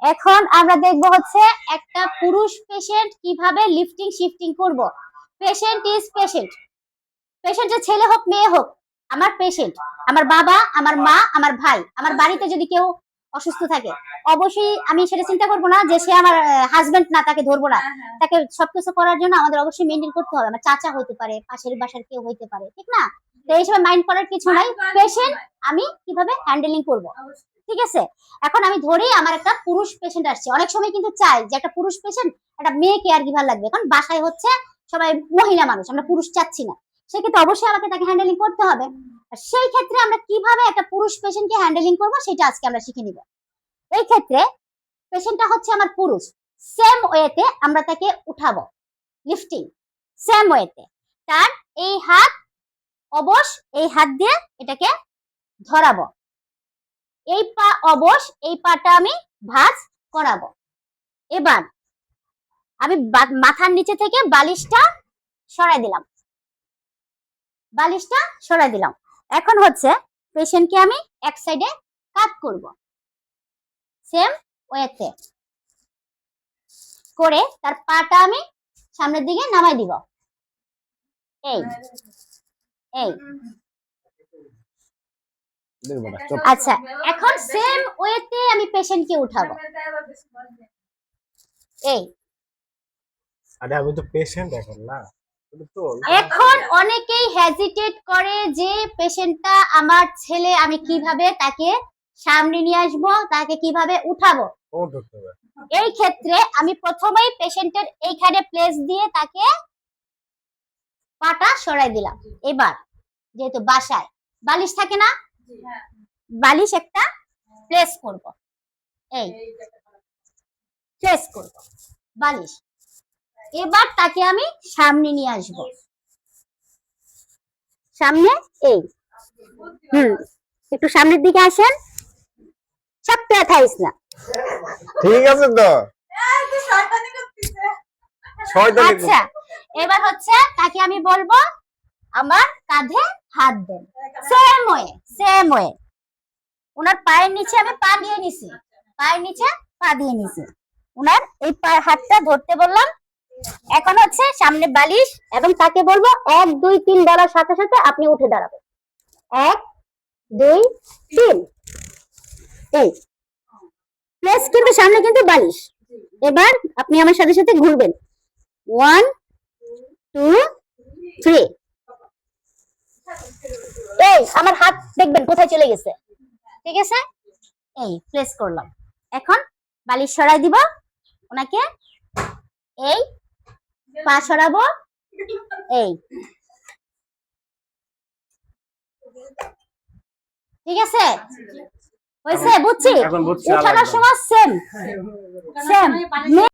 এখন আমরা দেখব হচ্ছে একটা পুরুষ পেশেন্ট কিভাবে লিফটিং শিফটিং করব। পেশেন্ট ইজ পেশেন্ট, পেশেন্টের ছেলে হোক মেয়ে হোক, আমার পেশেন্ট, আমার বাবা, আমার মা, আমার ভাই, আমার বাড়িতে যদি কেউ অসুস্থ থাকে অবশ্যই আমি সেটা চিন্তা করবো না যে সে আমার হাজবেন্ড না, তাকে ধরবো না। তাকে সবকিছু করার জন্য আমাদের অবশ্যই মেনটেন করতে হবে। আমার চাচা হইতে পারে, পাশের বাসার কেউ হইতে পারে, ঠিক না? তো এই সময় মাইন্ড করার কিছু নাই। পেশেন্ট আমি কিভাবে হ্যান্ডেলিং করব, ঠিক আছে? এখন আমি ধরি আমার একটা পুরুষ পেশেন্ট আসছে। অনেক সময় কিন্তু চাই যে একটা পুরুষ পেশেন্ট একটা মেয়ে কেয়ার গিভার লাগবে, কারণ বাসায় হচ্ছে সবাই মহিলা মানুষ, আমরা পুরুষ চাচ্ছি না। সেক্ষেত্রে অবশ্যই আমাকে তাকে হ্যান্ডেলিং করতে হবে। আর সেই ক্ষেত্রে আমরা কিভাবে একটা পুরুষ পেশেন্টকে হ্যান্ডেলিং করব সেটা আজকে আমরা শিখে নিব। এই ক্ষেত্রে পেশেন্টটা হচ্ছে আমার পুরুষ, সেম ওয়েতে আমরা তাকে উঠাবো, লিফটিং সেম ওয়েতে। তার এই হাত অবশ, এই হাত দিয়ে এটাকে ধরাবো, এই পা অবশ, এই পাটা আমি ভাঁজ করাবো। এবার আমি মাথার নিচে থেকে বালিশটা সরাই দিলাম, বালিশটা সরাই দিলাম। এখন হচ্ছে পেশেন্টকে আমি এক সাইডে কাট করব, সেম ওয়েতে করে তার পাটা আমি সামনের দিকে নামাই দিব। এই এই আচ্ছা, এখন সেম ওয়েতে আমি পেশেন্টকে উঠাবো। এই আরে আমি তো পেশেন্ট এখন না। এখন অনেকেই হেজিটেট করে যে পেশেন্টটা আমার ছেলে, আমি কিভাবে তাকে সামনে নিয়ে আসবো, তাকে কিভাবে উঠাবো। এই ক্ষেত্রে আমি প্রথমেই পেশেন্টের এইখানে প্লেস দিয়ে তাকে পাটা সরাই দিলাম। এবার যেহেতু বাসায় বালিশ থাকে না, বালিশ একটা প্লেস করব, এই প্লেস করব বালিশ। এবার তাকে আমি সামনে নিয়ে আসব, সামনে। এই একটু সামনের দিকে আসেন, চাপতে থাইস না, ঠিক আছে তো। আচ্ছা, এবার হচ্ছে তাকে আমি বলবো আমার কাঁধে হাত দেন, সেম ওয়ে সেম ওয়ে। ওনার পায়ের নিচে আমি পা দিয়ে নিছি, পায়ের নিচে পা দিয়ে নিছি, ওনার এই হাতটা ধরতে বললাম। এখন হচ্ছে সামনে বালিশ, এবং তাকে বলবো 1 2 3 বলার সাথে সাথে আপনি উঠে দাঁড়াবেন। 1 2 3, এই প্লেস কিন্তু সামনে কিন্তু বালিশ। এবার আপনি আমার সাথে সাথে ঘুরবেন, 1 2 3। এই আমার হাত দেখবেন কোথায় চলে গেছে, ঠিক আছে? এই প্লেস করলাম। এখন বালিশ সরাই দিব ওনাকে, এই পা সরাবো, এই ঠিক আছে? হয়েছে? বুঝছি। উঠানোর সময় সেম সেম